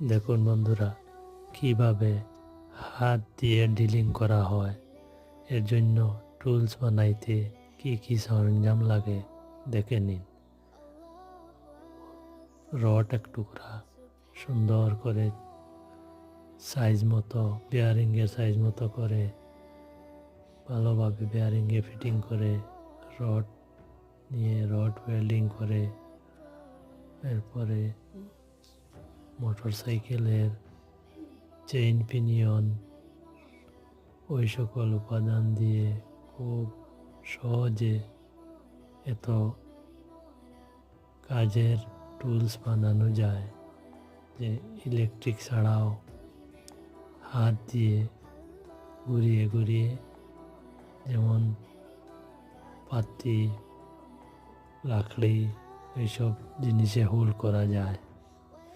দেখুন বন্ধুরা, কিভাবে হাত দিয়ে ডিলিং করা হয়। এর জন্য টুলস বানাইতে কি কি সরঞ্জাম লাগে দেখে নিন। রড এক টুকরা সুন্দর করে সাইজ মতো, বেয়ারিংয়ের সাইজ মতো করে ভালোভাবে বেয়ারিংয়ে ফিটিং করে রড নিয়ে রড ওয়েল্ডিং করে, এরপরে মোটর সাইকেলের চেইন পিনিয়ন ওই সকল উপাদান দিয়ে খুব সহজে এত কাজের টুলস বানানো যায় যে ইলেকট্রিক ছাড়াও হাত দিয়ে ঘুরিয়ে ঘুরিয়ে, যেমন পাতি লাকড়ি এইসব জিনিসে হোল করা যায়।